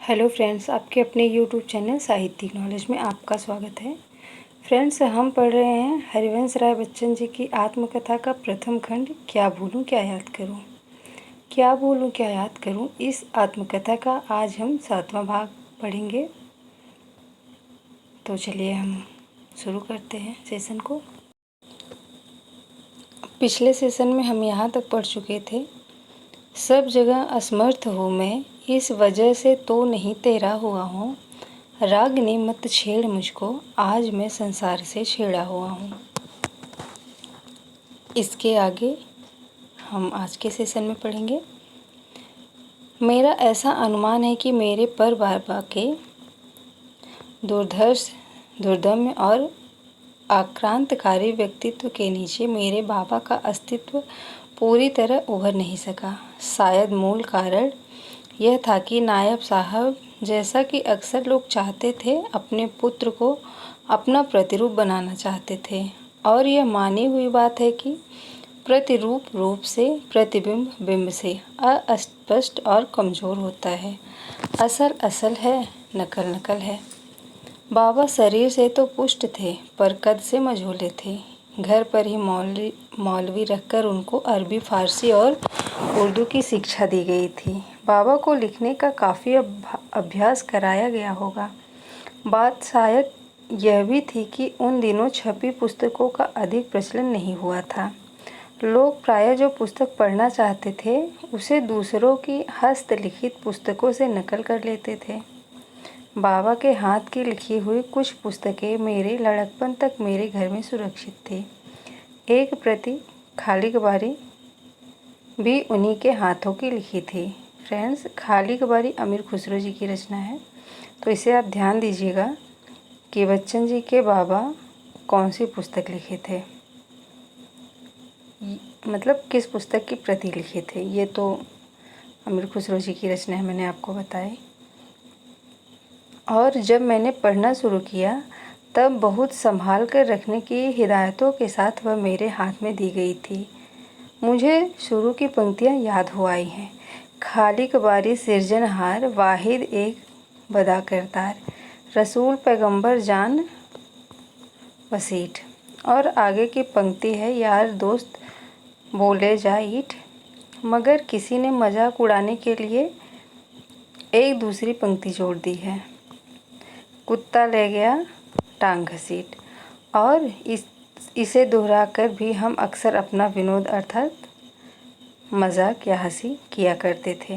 Hello friends, आपके अपने YouTube channel साहित्यिक नॉलेज में आपका स्वागत है। फ्रेंड्स, हम पढ़ रहे हैं हरिवंश राय बच्चन जी की आत्मकथा का प्रथम खंड क्या भूलूं क्या याद करूं। क्या भूलूं क्या याद करूं, इस आत्मकथा का आज हम 7वां भाग पढ़ेंगे। तो चलिए हम शुरू करते हैं सेशन को। पिछले सेशन में हम यहाँ तक पढ़ चुके थे। सब जगह असमर्थ हूँ मैं, इस वजह से तो नहीं तेरा हुआ हूँ। राग ने मत छेड़ मुझको, आज मैं संसार से छेड़ा हुआ हूँ। इसके आगे हम आज के सेशन में पढ़ेंगे। मेरा ऐसा अनुमान है कि मेरे पर बाबा के दुर्धर्ष, दुर्दम्य और आक्रांतकारी व्यक्तित्व के नीचे मेरे बाबा का अस्तित्व पूरी तरह उभर नहीं सका। शायद मूल कारण यह था कि नायब साहब, जैसा कि अक्सर लोग चाहते थे, अपने पुत्र को अपना प्रतिरूप बनाना चाहते थे। और यह मानी हुई बात है कि प्रतिरूप रूप से, प्रतिबिंब बिंब से अस्पष्ट और कमज़ोर होता है। असल असल है, नकल नकल है। बाबा शरीर से तो पुष्ट थे, पर कद से मझोले थे। घर पर ही मौलवी रखकर उनको अरबी, फारसी और उर्दू की शिक्षा दी गई थी। बाबा को लिखने का काफ़ी अभ्यास कराया गया होगा। बात शायद यह भी थी कि उन दिनों छपी पुस्तकों का अधिक प्रचलन नहीं हुआ था। लोग प्रायः जो पुस्तक पढ़ना चाहते थे, उसे दूसरों की हस्तलिखित पुस्तकों से नकल कर लेते थे। बाबा के हाथ की लिखी हुई कुछ पुस्तकें मेरे लड़कपन तक मेरे घर में सुरक्षित थी। एक प्रति खाली कबारी भी उन्हीं के हाथों की लिखी थी। फ्रेंड्स, खाली कबारी अमीर खुसरो जी की रचना है, तो इसे आप ध्यान दीजिएगा कि बच्चन जी के बाबा कौन सी पुस्तक लिखे थे, मतलब किस पुस्तक की प्रति लिखे थे। ये तो अमीर खुसरो जी की रचना है, मैंने आपको बताई। और जब मैंने पढ़ना शुरू किया तब बहुत संभाल कर रखने की हिदायतों के साथ वह मेरे हाथ में दी गई थी। मुझे शुरू की पंक्तियाँ याद हो आई हैं। खाली कबारी सिरजनहार, वाहिद एक बदा करतार, रसूल पैगंबर जान वसीठ। और आगे की पंक्ति है, यार दोस्त बोले जा ईट। मगर किसी ने मजाक उड़ाने के लिए एक दूसरी पंक्ति जोड़ दी है, कुत्ता ले गया टांग घसीट। और इसे दोहराकर भी हम अक्सर अपना विनोद अर्थात मजाक या हंसी किया करते थे।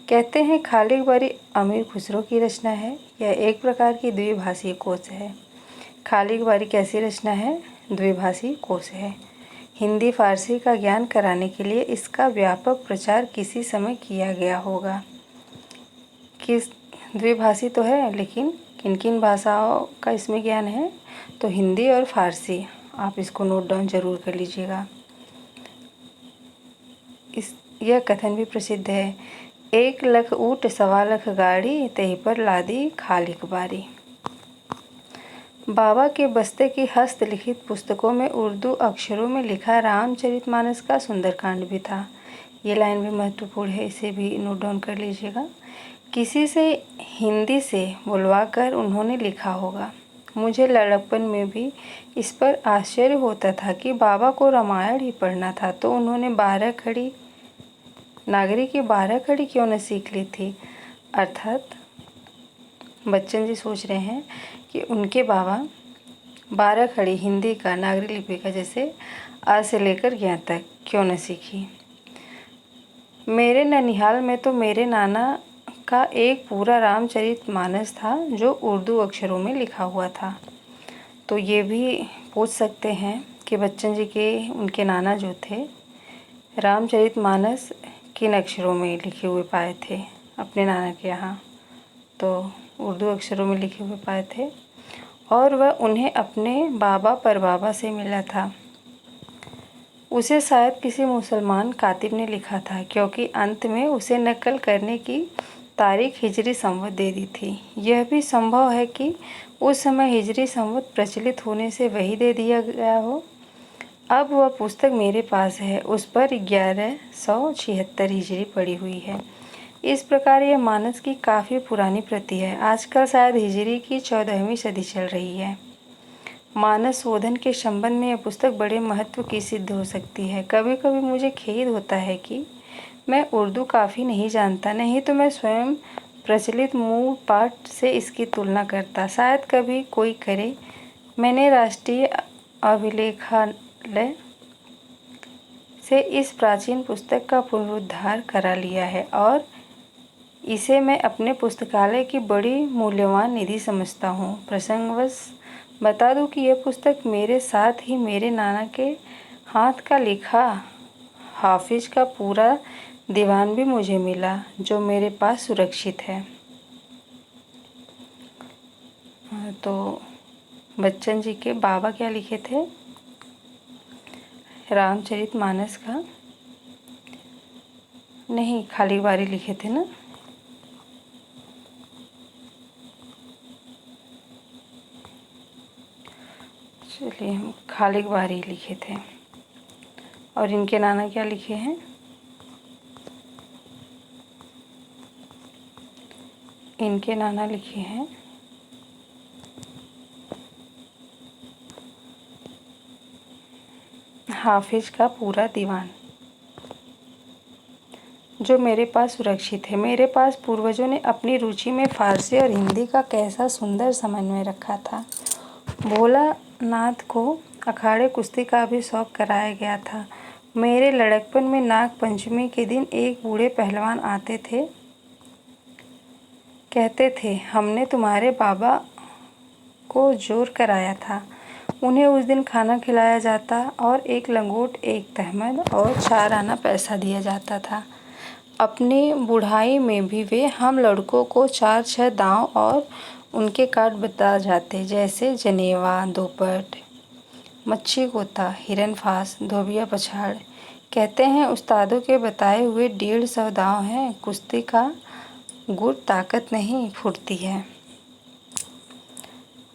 कहते हैं खाली कबारी अमीर खुसरो की रचना है। यह एक प्रकार की द्विभाषी कोश है। खाली कबारी कैसी रचना है? द्विभाषी कोश है। हिंदी फारसी का ज्ञान कराने के लिए इसका व्यापक प्रचार किसी समय किया गया होगा। किस द्विभाषी तो है, लेकिन किन किन भाषाओं का इसमें ज्ञान है? तो हिंदी और फारसी। आप इसको नोट डाउन जरूर कर लीजिएगा। यह कथन भी प्रसिद्ध है, 1 लाख ऊँट 1.25 लाख गाड़ी, तही पर लादी खाली कबारी। बाबा के बस्ते की हस्तलिखित पुस्तकों में उर्दू अक्षरों में लिखा रामचरितमानस का सुंदरकांड भी था। ये लाइन भी महत्वपूर्ण है, इसे भी नोट डाउन कर लीजिएगा। किसी से हिंदी से बुलवा कर उन्होंने लिखा होगा। मुझे लड़कपन में भी इस पर आश्चर्य होता था कि बाबा को रामायण ही पढ़ना था, तो उन्होंने 12 खड़ी नागरी की 12 खड़ी क्यों न सीख ली थी। अर्थात बच्चन जी सोच रहे हैं कि उनके बाबा 12 खड़ी हिंदी का, नागरी लिपि का, जैसे आ से लेकर ज्ञ तक क्यों न सीखी। मेरे ननिहाल में तो मेरे नाना का एक पूरा रामचरितमानस था जो उर्दू अक्षरों में लिखा हुआ था। तो ये भी पूछ सकते हैं कि बच्चन जी के उनके नाना जो थे, रामचरितमानस किन अक्षरों में लिखे हुए पाए थे अपने नाना के यहाँ? तो उर्दू अक्षरों में लिखे हुए पाए थे। और वह उन्हें अपने बाबा परबाबा से मिला था। उसे शायद किसी मुसलमान कातिब ने लिखा था, क्योंकि अंत में उसे नकल करने की तारीख हिजरी संवत दे दी थी। यह भी संभव है कि उस समय हिजरी संवत प्रचलित होने से वही दे दिया गया हो। अब वह पुस्तक मेरे पास है, उस पर 1176 हिजरी पड़ी हुई है। इस प्रकार यह मानस की काफ़ी पुरानी प्रति है। आजकल शायद हिजरी की 14वीं सदी चल रही है। मानस शोधन के संबंध में यह पुस्तक बड़े महत्व की सिद्ध हो सकती है। कभी कभी मुझे खेद होता है कि मैं उर्दू काफ़ी नहीं जानता, नहीं तो मैं स्वयं प्रचलित मूल पाठ से इसकी तुलना करता। शायद कभी कोई करे। मैंने राष्ट्रीय अभिलेखालय से इस प्राचीन पुस्तक का पुनरुद्धार करा लिया है और इसे मैं अपने पुस्तकालय की बड़ी मूल्यवान निधि समझता हूँ। प्रसंगवश बता दूँ कि यह पुस्तक मेरे साथ ही मेरे नाना के हाथ का लिखा हाफिज का पूरा दीवान भी मुझे मिला, जो मेरे पास सुरक्षित है। तो बच्चन जी के बाबा क्या लिखे थे? रामचरितमानस का नहीं, खाली बारी लिखे थे ना। चलिए, हम खाली बारी लिखे थे। और इनके नाना क्या लिखे हैं? इनके नाना लिखे हैं हाफिज का पूरा दीवान, जो मेरे पास सुरक्षित है। मेरे पास पूर्वजों ने अपनी रुचि में फारसी और हिंदी का कैसा सुंदर समन्वय रखा था। भोलानाथ को अखाड़े कुश्ती का भी शौक कराया गया था। मेरे लड़कपन में नाग पंचमी के दिन एक बूढ़े पहलवान आते थे, कहते थे, हमने तुम्हारे बाबा को जोर कराया था। उन्हें उस दिन खाना खिलाया जाता और एक लंगोट, एक तहमद और 4 आना पैसा दिया जाता था। अपनी बुढ़ाई में भी वे हम लड़कों को 4-6 दांव और उनके काट बता जाते, जैसे जनेवा, दोपट, मच्छी गोता, हिरन फांस, धोबिया पछाड़। कहते हैं उस्तादों के बताए हुए 150 दांव हैं। कुश्ती का गुर ताकत नहीं, फुर्ती है।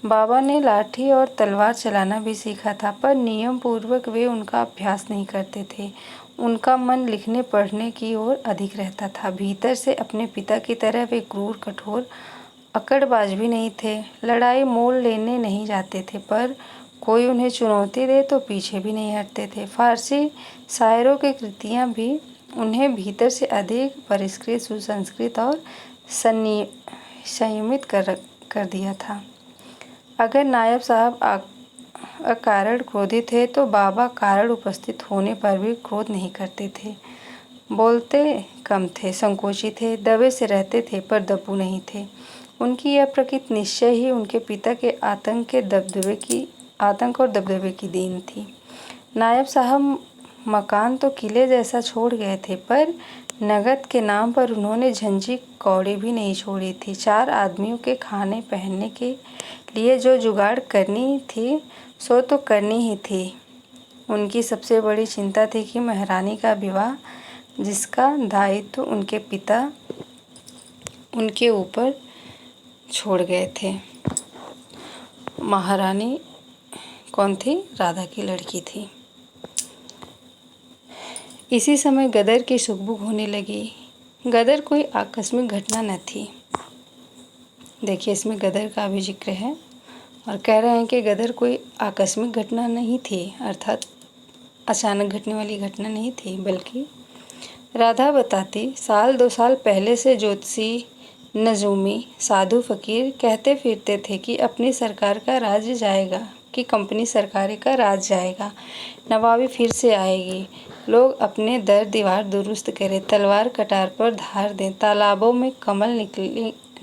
बाबा ने लाठी और तलवार चलाना भी सीखा था, पर नियम पूर्वक वे उनका अभ्यास नहीं करते थे। उनका मन लिखने पढ़ने की ओर अधिक रहता था। भीतर से अपने पिता की तरह वे क्रूर, कठोर, अकड़बाज भी नहीं थे। लड़ाई मोल लेने नहीं जाते थे, पर कोई उन्हें चुनौती दे तो पीछे भी नहीं हटते थे। फारसी शायरों की कृतियाँ भी उन्हें भीतर से अधिक परिष्कृत, सुसंस्कृत और संयमित कर दिया था। अगर नायब साहब अकारण क्रोधित थे तो बाबा कारण उपस्थित होने पर भी क्रोध नहीं करते थे। बोलते कम थे, संकोची थे, दबे से रहते थे, पर दबू नहीं थे। उनकी यह प्रकृति निश्चय ही उनके पिता के आतंक और दबदबे की देन थी। नायब साहब मकान तो किले जैसा छोड़ गए थे, पर नगद के नाम पर उन्होंने झंझी कौड़ी भी नहीं छोड़ी थी। 4 आदमियों के खाने पहनने के लिए जो जुगाड़ करनी थी सो तो करनी ही थी। उनकी सबसे बड़ी चिंता थी कि महारानी का विवाह, जिसका दायित्व उनके पिता उनके ऊपर छोड़ गए थे। महारानी कौन थी? राधा की लड़की थी। इसी समय गदर की सुगबुग होने लगी। गदर कोई आकस्मिक घटना न थी। देखिए, इसमें गदर का भी जिक्र है और कह रहे हैं कि गदर कोई आकस्मिक घटना नहीं थी, अर्थात अचानक घटने वाली घटना नहीं थी, बल्कि राधा बताती 1-2 साल पहले से ज्योतिषी, नजूमी, साधु फकीर कहते फिरते थे कि अपनी सरकार का राज्य जाएगा, कि कंपनी सरकारी का राज जाएगा, नवाबी फिर से आएगी, लोग अपने दर दीवार दुरुस्त करें, तलवार कटार पर धार दें, तालाबों में कमल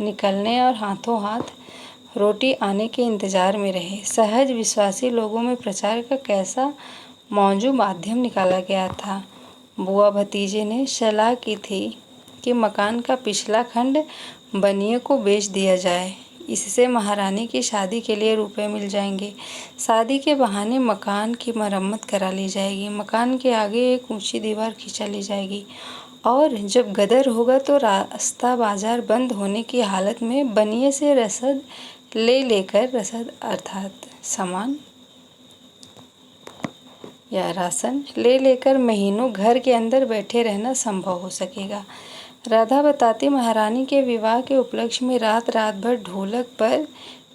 निकलने और हाथों हाथ रोटी आने के इंतजार में रहे। सहज विश्वासी लोगों में प्रचार का कैसा मौजू माध्यम निकाला गया था। बुआ भतीजे ने सलाह की थी कि मकान का पिछला खंड बनिए को बेच दिया जाए, इससे महारानी की शादी के लिए रुपए मिल जाएंगे। शादी के बहाने मकान की मरम्मत करा ली जाएगी, मकान के आगे एक ऊंची दीवार खींचा ली जाएगी और जब गदर होगा तो रास्ता बाजार बंद होने की हालत में बनिए से रसद लेकर, रसद अर्थात सामान या राशन ले लेकर महीनों घर के अंदर बैठे रहना संभव हो सकेगा। राधा बताती, महारानी के विवाह के उपलक्ष्य में रात रात भर ढोलक पर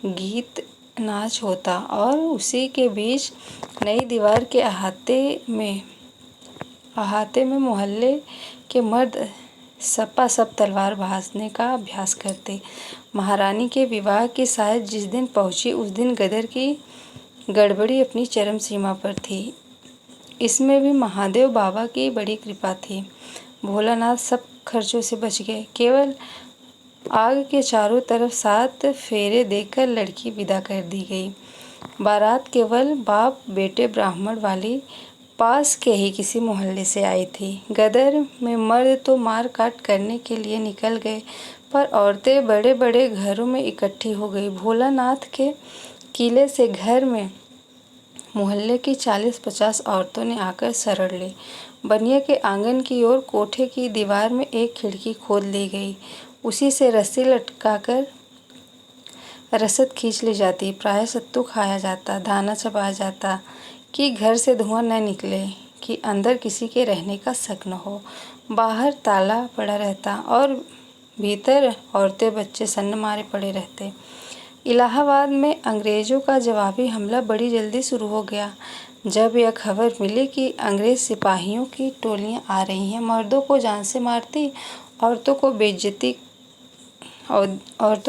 गीत नाच होता और उसी के बीच नई दीवार के अहाते में मोहल्ले के मर्द सपासप तलवार भांजने का अभ्यास करते। महारानी के विवाह की सायद जिस दिन पहुंची उस दिन गदर की गड़बड़ी अपनी चरम सीमा पर थी। इसमें भी महादेव बाबा की बड़ी कृपा थी। भोलानाथ सब खर्चों से बच गए। केवल आग के चारों तरफ 7 फेरे देकर लड़की विदा कर दी गई। बारात केवल बाप बेटे ब्राह्मण वाली पास के ही किसी मोहल्ले से आई थी। गदर में मर्द तो मार काट करने के लिए निकल गए, पर औरतें बड़े बड़े घरों में इकट्ठी हो गई। भोलानाथ के किले से घर में मोहल्ले की 40-50 औरतों ने आकर शरण ली। बनिया के आंगन की ओर कोठे की दीवार में एक खिड़की खोद ली गई। उसी से रस्सी लटकाकर रसद खींच ली जाती। प्रायः सत्तू खाया जाता, दाना चबाया जाता कि घर से धुआं न निकले, कि अंदर किसी के रहने का शक न हो। बाहर ताला पड़ा रहता और भीतर औरतें बच्चे सन्न मारे पड़े रहते। इलाहाबाद में अंग्रेज़ों का जवाबी हमला बड़ी जल्दी शुरू हो गया। जब यह खबर मिली कि अंग्रेज़ सिपाहियों की टोलियां आ रही हैं, मर्दों को जान से मारती, औरतों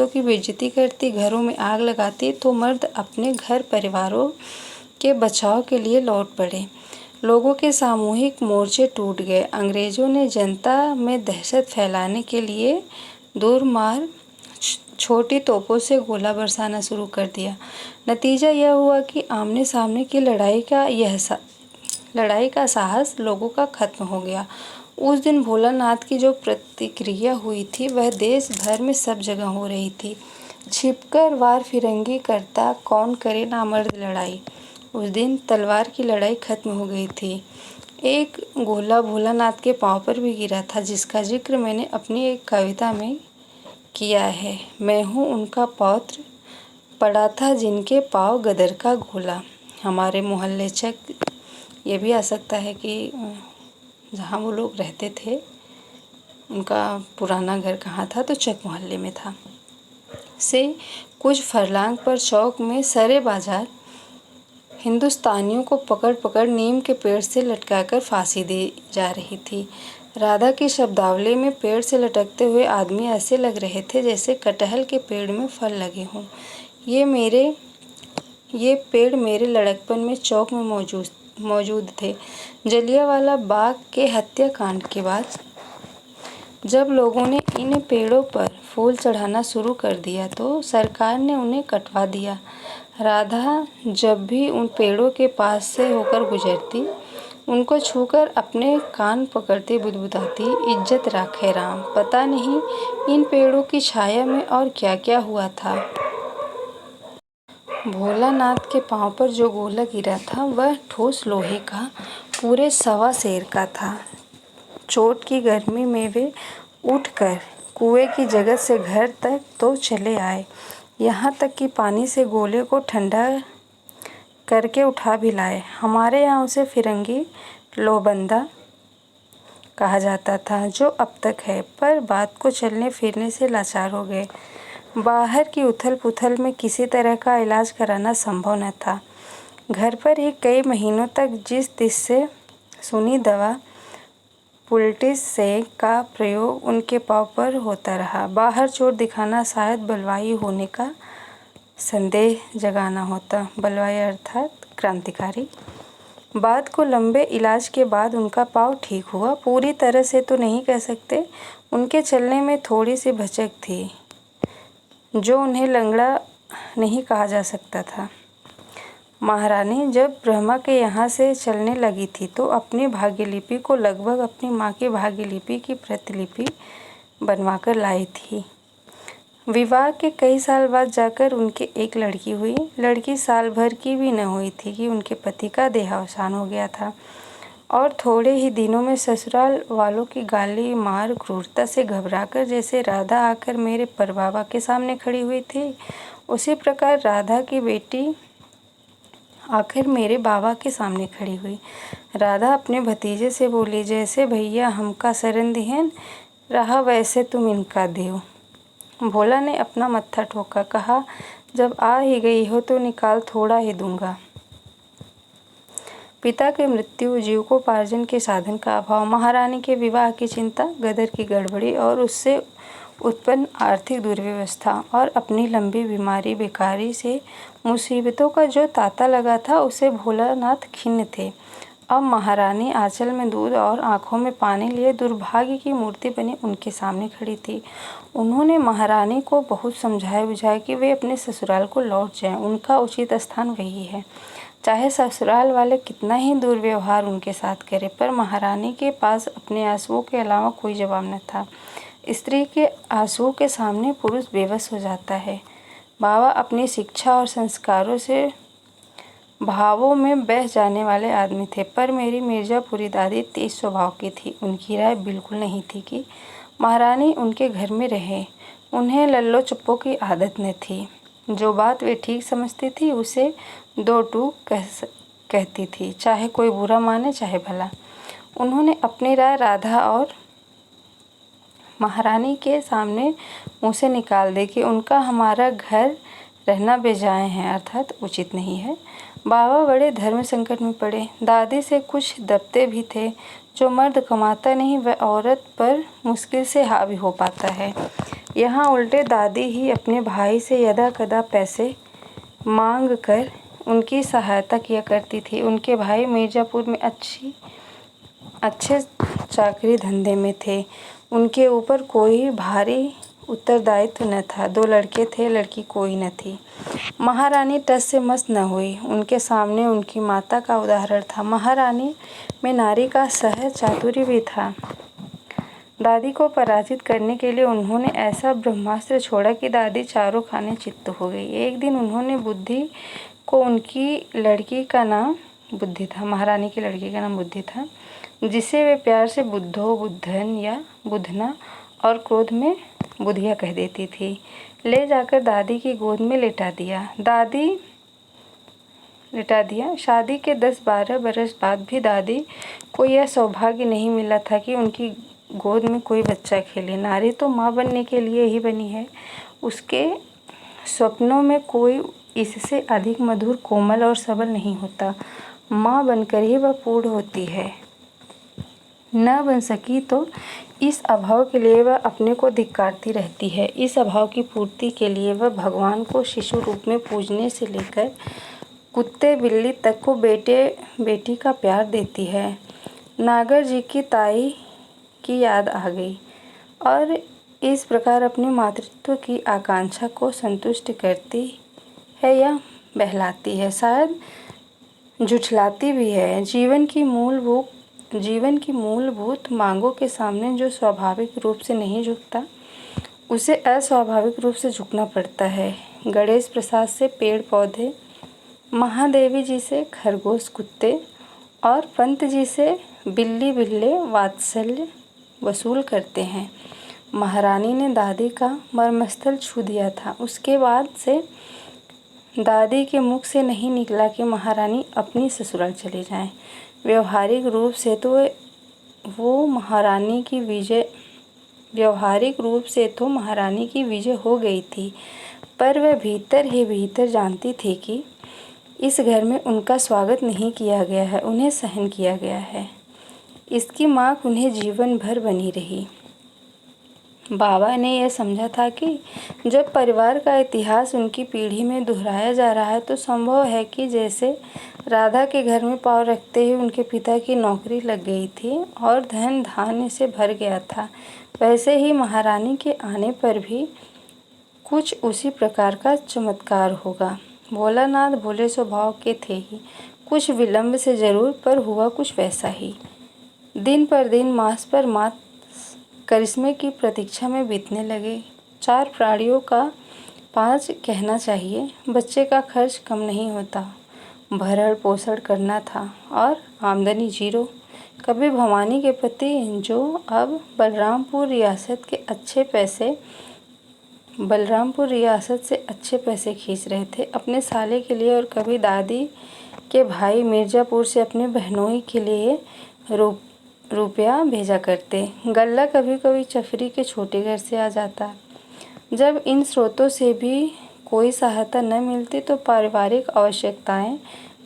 की बेइज्जती करती, घरों में आग लगाती, तो मर्द अपने घर परिवारों के बचाव के लिए लौट पड़े। लोगों के सामूहिक मोर्चे टूट गए। अंग्रेज़ों ने जनता में दहशत फैलाने के लिए दूरमार छोटी तोपों से गोला बरसाना शुरू कर दिया। नतीजा यह हुआ कि आमने सामने की लड़ाई का साहस लोगों का खत्म हो गया। उस दिन भोलानाथ की जो प्रतिक्रिया हुई थी वह देश भर में सब जगह हो रही थी। छिपकर वार फिरंगी करता कौन करे नामर्द लड़ाई। उस दिन तलवार की लड़ाई खत्म हो गई थी। एक गोला भोलानाथ के पांव पर भी गिरा था, जिसका जिक्र मैंने अपनी एक कविता में किया है। मैं हूँ उनका पौत्र, पड़ा था जिनके पाँव गदर का गोला। हमारे मोहल्ले चक, ये भी आ सकता है कि जहाँ वो लोग रहते थे उनका पुराना घर कहाँ था, तो चक मोहल्ले में था। से कुछ फरलांग पर चौक में सरे बाजार हिंदुस्तानियों को पकड़ पकड़ नीम के पेड़ से लटकाकर फांसी दी जा रही थी। राधा की शब्दावली में पेड़ से लटकते हुए आदमी ऐसे लग रहे थे जैसे कटहल के पेड़ में फल लगे हों। ये पेड़ मेरे लड़कपन में चौक में मौजूद थे। जलियांवाला बाग के हत्याकांड के बाद जब लोगों ने इन पेड़ों पर फूल चढ़ाना शुरू कर दिया तो सरकार ने उन्हें कटवा दिया। राधा जब भी उन पेड़ों के पास से होकर गुजरती, उनको छूकर अपने कान पकड़ती बुदबुदाती, इज्जत राखे राम। पता नहीं इन पेड़ों की छाया में और क्या क्या हुआ था। भोलानाथ के पांव पर जो गोला गिरा था वह ठोस लोहे का, पूरे 1.25 सेर का था। चोट की गर्मी में वे उठकर कुएं की जगह से घर तक तो चले आए, यहाँ तक कि पानी से गोले को ठंडा करके उठा भी लाए। हमारे यहाँ उसे फिरंगी लोबंदा कहा जाता था, जो अब तक है, पर बात को चलने फिरने से लाचार हो गए। बाहर की उथल पुथल में किसी तरह का इलाज कराना संभव न था। घर पर ही कई महीनों तक जिस तिस से सुनी दवा पुलटिस से का प्रयोग उनके पाँव पर होता रहा। बाहर चोट दिखाना शायद बलवाई होने का संदेह जगाना होता। बलवाई अर्थात क्रांतिकारी। बात को लंबे इलाज के बाद उनका पाँव ठीक हुआ। पूरी तरह से तो नहीं कह सकते, उनके चलने में थोड़ी सी भचक थी, जो उन्हें लंगड़ा नहीं कहा जा सकता था। महारानी जब ब्रह्मा के यहाँ से चलने लगी थी तो अपनी भाग्यलिपि को लगभग अपनी माँ की भाग्यलिपि की प्रतिलिपि बनवाकर लाई थी। विवाह के कई साल बाद जाकर उनके एक लड़की हुई। लड़की साल भर की भी न हुई थी कि उनके पति का देहावसान हो गया था और थोड़े ही दिनों में ससुराल वालों की गाली मार क्रूरता से घबराकर जैसे राधा आकर मेरे परबाबा के सामने खड़ी हुई थी, उसी प्रकार राधा की बेटी आखिर मेरे बाबा के सामने खड़ी हुई। राधा अपने भतीजे से बोली, जैसे भैया हमका शरण दिहन रहा वैसे तुम इनका देव। भोला ने अपना मत्था ठोका, कहा जब आ ही गई हो तो निकाल, थोड़ा ही दूंगा। पिता की मृत्यु, जीविकोपार्जन के साधन का अभाव, महारानी के विवाह की चिंता, गदर की गड़बड़ी और उससे उत्पन्न आर्थिक दुर्व्यवस्था और अपनी लंबी बीमारी बेकारी से मुसीबतों का जो तांता लगा था, उसे भोलानाथ खिन्न थे। अब महारानी आंचल में दूध और आंखों में पानी लिए दुर्भाग्य की मूर्ति बनी उनके सामने खड़ी थी। उन्होंने महारानी को बहुत समझाया बुझाया कि वे अपने ससुराल को लौट जाएं, उनका उचित स्थान वही है। चाहे ससुराल वाले कितना ही दुर्व्यवहार उनके साथ करें, पर महारानी के पास अपने आंसुओं के अलावा कोई जवाब न था। स्त्री के आंसुओं के सामने पुरुष बेबस हो जाता है। बाबा अपनी शिक्षा और संस्कारों से भावों में बह जाने वाले आदमी थे, पर मेरी मिर्जापुरी दादी तेज स्वभाव की थी। उनकी राय बिल्कुल नहीं थी कि महारानी उनके घर में रहे। उन्हें लल्लो चप्पो की आदत न थी। जो बात वे ठीक समझती थी उसे दो टूक कहती थी, चाहे कोई बुरा माने चाहे भला। उन्होंने अपनी राय राधा और महारानी के सामने मुँह से निकाल दी कि उनका हमारा घर रहना बेजाय है, अर्थात उचित नहीं है। बाबा बड़े धर्म संकट में पड़े। दादी से कुछ दबते भी थे। जो मर्द कमाता नहीं वह औरत पर मुश्किल से हावी हो पाता है। यहाँ उल्टे दादी ही अपने भाई से यदा कदा पैसे मांग कर उनकी सहायता किया करती थी। उनके भाई मिर्जापुर में अच्छे चाकरी धंधे में थे। उनके ऊपर कोई भारी उत्तरदायित्व न था। 2 लड़के थे, लड़की कोई न थी। महारानी टस से मस न हुई। उनके सामने उनकी माता का उदाहरण था। महारानी में नारी का सहज चातुर्य भी था। दादी को पराजित करने के लिए उन्होंने ऐसा ब्रह्मास्त्र छोड़ा कि दादी चारों खाने चित्त हो गई। एक दिन उन्होंने बुद्धि को, उनकी लड़की का नाम बुद्धि था, महारानी की लड़की का नाम बुद्धि था, जिसे वे प्यार से बुद्धो, बुद्धन या बुधना और क्रोध में बुधिया कह देती थी, ले जाकर दादी की गोद में लिटा दिया। शादी के 10-12 बरस बाद भी दादी को यह सौभाग्य नहीं मिला था कि उनकी गोद में कोई बच्चा खेले। नारी तो माँ बनने के लिए ही बनी है। उसके स्वप्नों में कोई इससे अधिक मधुर, कोमल और सबल नहीं होता। माँ बनकर ही वह पूर्ण होती है। न बन सकी तो इस अभाव के लिए वह अपने को धिक्कारती रहती है। इस अभाव की पूर्ति के लिए वह भगवान को शिशु रूप में पूजने से लेकर कुत्ते बिल्ली तक को बेटे बेटी का प्यार देती है। नागर जी की ताई की याद आ गई और इस प्रकार अपने मातृत्व की आकांक्षा को संतुष्ट करती है या बहलाती है, शायद झुठलाती भी है। जीवन की मूलभूत मांगों के सामने जो स्वाभाविक रूप से नहीं झुकता, उसे अस्वाभाविक रूप से झुकना पड़ता है। गणेश प्रसाद से पेड़ पौधे, महादेवी जी से खरगोश कुत्ते और पंत जी से बिल्ली बिल्ले वात्सल्य वसूल करते हैं। महारानी ने दादी का मर्मस्थल छू दिया था। उसके बाद से दादी के मुख से नहीं निकला कि महारानी अपनी ससुराल चली जाएं। व्यावहारिक रूप से तो महारानी की विजय हो गई थी, पर वह भीतर ही भीतर जानती थी कि इस घर में उनका स्वागत नहीं किया गया है, उन्हें सहन किया गया है। इसकी मार्क उन्हें जीवन भर बनी रही। बाबा ने यह समझा था कि जब परिवार का इतिहास उनकी पीढ़ी में दोहराया जा रहा है तो संभव है कि जैसे राधा के घर में पाँव रखते ही उनके पिता की नौकरी लग गई थी और धन धान्य से भर गया था, वैसे ही महारानी के आने पर भी कुछ उसी प्रकार का चमत्कार होगा। भोलानाथ भोले स्वभाव के थे ही, कुछ विलंब से जरूर, पर हुआ कुछ वैसा ही। दिन पर दिन, मास पर मास करिश्मे की प्रतीक्षा में बीतने लगे। 4 प्राणियों का 5 कहना चाहिए। बच्चे का खर्च कम नहीं होता, भरण पोषण करना था और आमदनी 0। कभी भवानी के पति, जो अब बलरामपुर रियासत से अच्छे पैसे खींच रहे थे अपने साले के लिए, और कभी दादी के भाई मिर्जापुर से अपने बहनोई के लिए रुपया भेजा करते। गल्ला कभी कभी चफरी के छोटे घर से आ जाता। जब इन स्रोतों से भी कोई सहायता न मिलती तो पारिवारिक आवश्यकताएं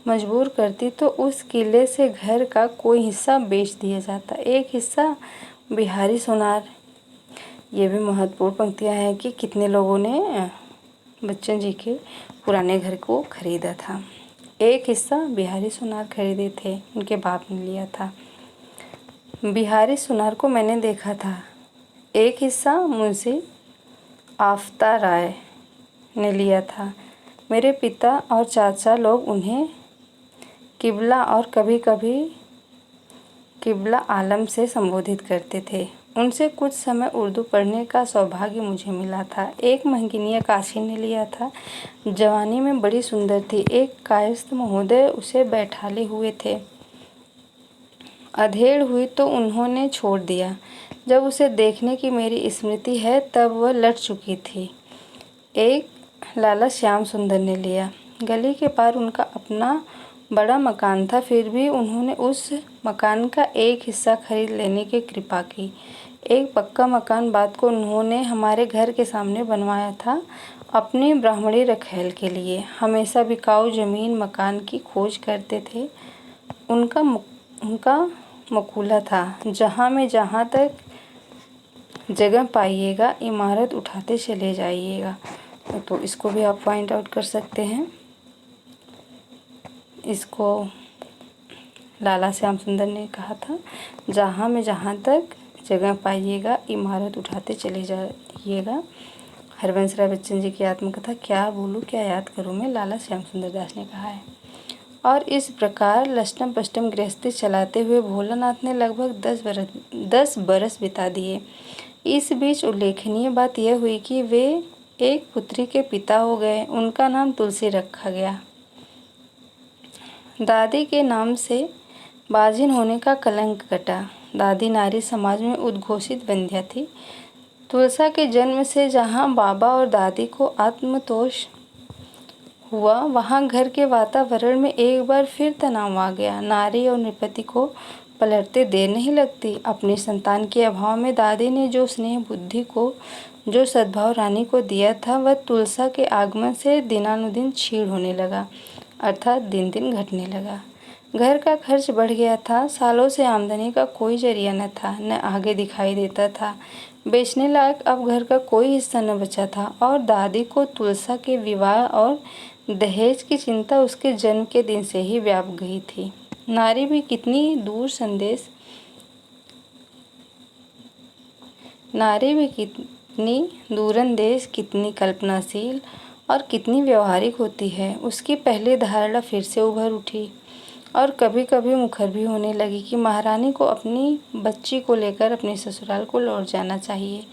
मजबूर करती तो उस किले से घर का कोई हिस्सा बेच दिया जाता। एक हिस्सा बिहारी सोनार। ये भी महत्वपूर्ण पंक्तियां हैं कि कितने लोगों ने बच्चन जी के पुराने घर को खरीदा था। एक हिस्सा बिहारी सोनार खरीदे थे, उनके बाप ने लिया था। बिहारी सोनार को मैंने देखा था। एक हिस्सा मुंशी आफ्ता राय ने लिया था। मेरे पिता और चाचा लोग उन्हें किबला और कभी कभी किबला आलम से संबोधित करते थे। उनसे कुछ समय उर्दू पढ़ने का सौभाग्य मुझे मिला था। एक महगिनिया काशी ने लिया था। जवानी में बड़ी सुंदर थी। एक कायस्थ महोदय उसे बैठाले हुए थे। अधेड़ हुई तो उन्होंने छोड़ दिया। जब उसे देखने की मेरी स्मृति है तब वह लट चुकी थी। एक लाला श्याम सुंदर ने लिया। गली के पार उनका अपना बड़ा मकान था, फिर भी उन्होंने उस मकान का एक हिस्सा खरीद लेने की कृपा की। एक पक्का मकान बाद को उन्होंने हमारे घर के सामने बनवाया था, अपनी ब्राह्मणी रखैल के लिए। हमेशा बिकाऊ जमीन मकान की खोज करते थे। उनका मकूला था, जहाँ तक जगह पाइएगा इमारत उठाते चले जाइएगा। तो इसको भी आप पॉइंट आउट कर सकते हैं। इसको लाला श्याम सुंदर ने कहा था, जहाँ तक जगह पाइएगा इमारत उठाते चले जाइएगा। हरवंश राय बच्चन जी की आत्मकथा क्या बोलूं क्या याद करूं मैं, लाला श्याम सुंदर दास ने कहा है। और इस प्रकार लष्टम पष्टम गृहस्थी चलाते हुए भोलानाथ ने लगभग 10 बरस बिता दिए। इस बीच उल्लेखनीय बात यह हुई कि वे एक पुत्री के पिता हो गए। उनका नाम तुलसी रखा गया। दादी के नाम से बाजिन होने का कलंक कटा। दादी नारी समाज में उद्घोषित वंध्या थी। तुलसा के जन्म से जहाँ बाबा और दादी को आत्मतोष हुआ, वहाँ घर के वातावरण में एक बार फिर तनाव आ गया। नारी और नृपति को पलटते देर नहीं लगती। अपनी संतान के अभाव में दादी ने जो स्नेह बुद्धि को, जो सद्भाव रानी को दिया था, वह तुलसा के आगमन से दिनानुदिन क्षीण होने लगा, अर्थात दिन दिन घटने लगा। घर का खर्च बढ़ गया था। सालों से आमदनी का कोई जरिया न था, न आगे दिखाई देता था। बेचने लायक अब घर का कोई हिस्सा न बचा था और दादी को तुलसा के विवाह और दहेज की चिंता उसके जन्म के दिन से ही व्याप गई थी। नारी भी कितनी दूरंदेश, कितनी कल्पनाशील और कितनी व्यवहारिक होती है। उसकी पहली धारणा फिर से उभर उठी और कभी कभी मुखर भी होने लगी कि महारानी को अपनी बच्ची को लेकर अपने ससुराल को लौट जाना चाहिए।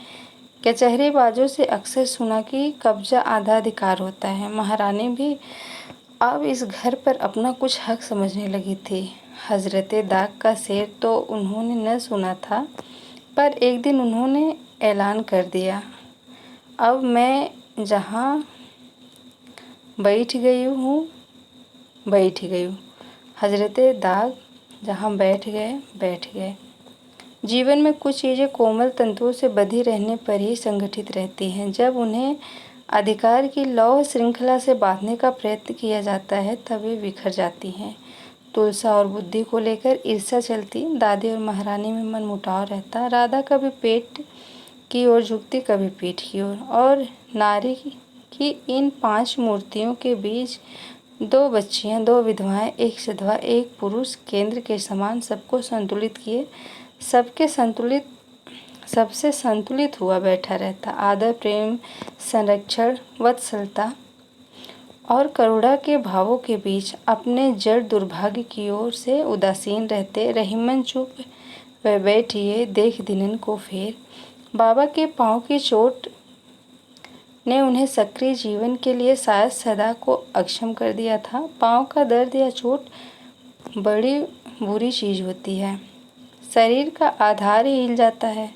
कचहरीबाजों से अक्सर सुना कि कब्जा आधा अधिकार होता है। महारानी भी अब इस घर पर अपना कुछ हक समझने लगी थी। हजरते दाग का शेर तो उन्होंने न सुना था, पर एक दिन उन्होंने ऐलान कर दिया, अब मैं जहाँ बैठ गई हूँ। हजरते दाग जहाँ बैठ गए। जीवन में कुछ चीज़ें कोमल तंतुओं से बंधी रहने पर ही संगठित रहती हैं। जब उन्हें अधिकार की लौह श्रृंखला से बांधने का प्रयत्न किया जाता है तब वे बिखर जाती हैं। तुलसा और बुद्धि को लेकर ईर्ष्या चलती। दादी और महारानी में मनमुटाव रहता। राधा कभी पेट की ओर झुकती, कभी पीठ की ओर। और नारी की इन 5 मूर्तियों के बीच 2 बच्चियां, 2 विधवाएं, एक सधवा, एक पुरुष केंद्र के समान सबको संतुलित किए सबसे संतुलित हुआ बैठा रहता। आदर, प्रेम, संरक्षण, वत्सलता और करुणा के भावों के बीच अपने जड़ दुर्भाग्य की ओर से उदासीन रहते। रहीमन चुप व बैठिए, देख दिनन को फेर। बाबा के पाँव की चोट ने उन्हें सक्रिय जीवन के लिए शायद सदा को अक्षम कर दिया था। पाँव का दर्द या चोट बड़ी बुरी चीज़ होती है। शरीर का आधार ही हिल जाता है।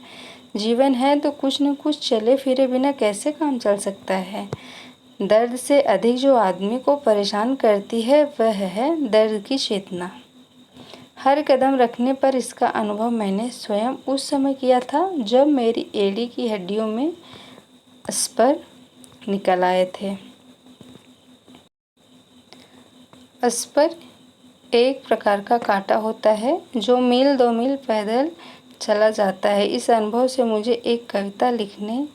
जीवन है तो कुछ न कुछ चले फिरे बिना कैसे काम चल सकता है। दर्द से अधिक जो आदमी को परेशान करती है वह है दर्द की चेतना। हर कदम रखने पर इसका अनुभव मैंने स्वयं उस समय किया था जब मेरी एड़ी की हड्डियों में स्पर निकल आए थे। स्पर एक प्रकार का कांटा होता है जो मील 2 मील पैदल चला जाता है। इस अनुभव से मुझे एक कविता लिखने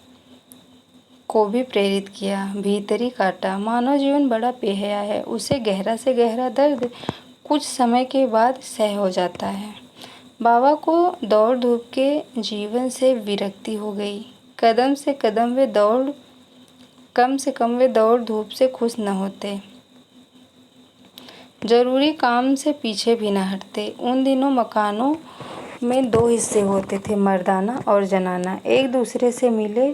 को भी प्रेरित किया। भीतरी कांटा। मानव जीवन बड़ा बेहया है, उसे गहरा से गहरा दर्द कुछ समय के बाद सह हो जाता है। बाबा को दौड़ धूप के जीवन से विरक्ति हो गई। कम से कम वे दौड़ धूप से खुश न होते, जरूरी काम से पीछे भी न हटते। उन दिनों मकानों में 2 हिस्से होते थे, मर्दाना और जनाना, एक दूसरे से मिले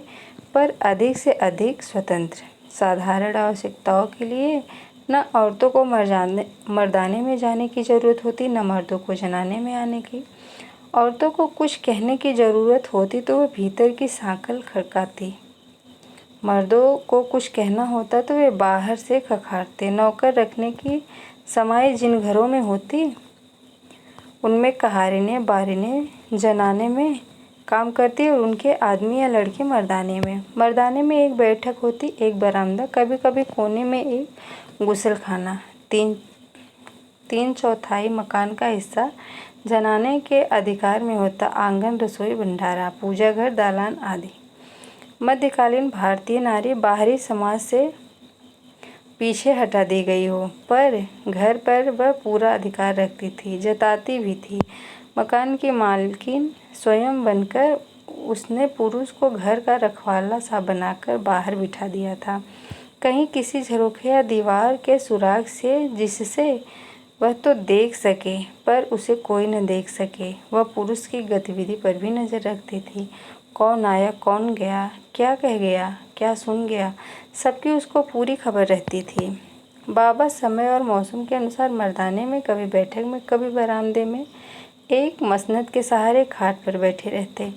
पर अधिक से अधिक स्वतंत्र। साधारण आवश्यकताओं के लिए न औरतों को मर्दाने में जाने की ज़रूरत होती, न मर्दों को जनाने में आने की। औरतों को कुछ कहने की ज़रूरत होती तो वह भीतर की सांकल खड़काती, मर्दों को कुछ कहना होता तो वे बाहर से खखारते। नौकर रखने की समाई जिन घरों में होती, उनमें कहारिनें बारिनें जनाने में काम करती और उनके आदमी या लड़के मर्दाने में एक बैठक होती, एक बरामदा, कभी कभी कोने में एक गुसलखाना। 3/4 मकान का हिस्सा जनाने के अधिकार में होता, आंगन, रसोई, भंडारा, पूजा घर, दालान आदि। मध्यकालीन भारतीय नारी बाहरी समाज से पीछे हटा दी गई हो, पर घर पर वह पूरा अधिकार रखती थी, जताती भी थी। मकान की मालकिन स्वयं बनकर उसने पुरुष को घर का रखवाला सा बनाकर बाहर बिठा दिया था, कहीं किसी झरोखे या दीवार के सुराग से, जिससे वह तो देख सके पर उसे कोई न देख सके। वह पुरुष की गतिविधि पर भी नज़र रखती थी, कौन आया, कौन गया, क्या कह गया, क्या सुन गया, सबकी उसको पूरी खबर रहती थी। बाबा समय और मौसम के अनुसार मर्दाने में, कभी बैठक में, कभी बरामदे में एक मसनद के सहारे खाट पर बैठे रहते।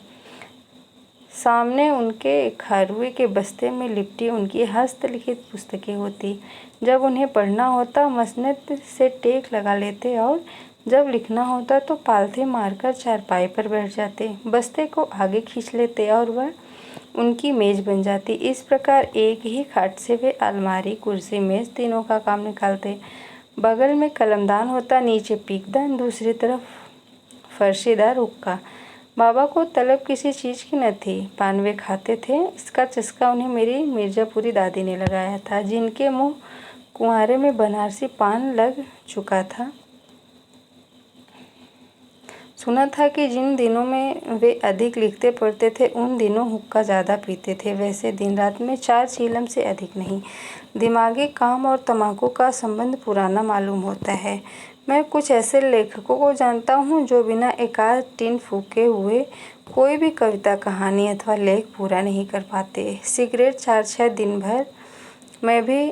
सामने उनके खारुए के बस्ते में लिपटी उनकी हस्तलिखित पुस्तकें होती। जब उन्हें पढ़ना होता मसनद से टेक लगा लेते और जब लिखना होता तो पालथे मारकर चारपाई पर बैठ जाते, बस्ते को आगे खींच लेते और वह उनकी मेज बन जाती। इस प्रकार एक ही खाट से वे अलमारी, कुर्सी, मेज तीनों का काम निकालते। बगल में कलमदान होता, नीचे पीकदान, दूसरी तरफ फर्शीदार हुक्का। बाबा को तलब किसी चीज़ की न थी, पान वे खाते थे। इसका चस्का उन्हें मेरी मिर्ज़ापुरी दादी ने लगाया था, जिनके मुँह कुंवारे में बनारसी पान लग चुका था। सुना था कि जिन दिनों में वे अधिक लिखते पढ़ते थे उन दिनों हुक्का ज़्यादा पीते थे, वैसे दिन रात में 4 चीलम से अधिक नहीं। दिमागी काम और तम्बाकू का संबंध पुराना मालूम होता है। मैं कुछ ऐसे लेखकों को जानता हूँ जो बिना एकाध टिन फूके हुए कोई भी कविता, कहानी अथवा लेख पूरा नहीं कर पाते। सिगरेट 4-6 दिन भर मैं भी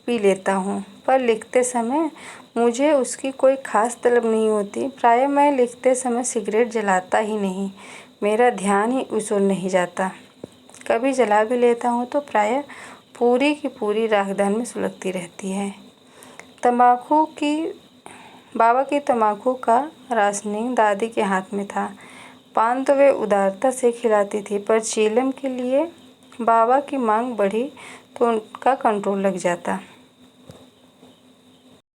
पी लेता हूँ, पर लिखते समय मुझे उसकी कोई ख़ास तलब नहीं होती। प्रायः मैं लिखते समय सिगरेट जलाता ही नहीं, मेरा ध्यान ही उस ओर नहीं जाता। कभी जला भी लेता हूँ तो प्रायः पूरी की पूरी राखदान में सुलगती रहती है। बाबा की तम्बाकू का राशनिंग दादी के हाथ में था। पान तो वे उदारता से खिलाती थी, पर चीलम के लिए बाबा की मांग बढ़ी तो उनका कंट्रोल लग जाता।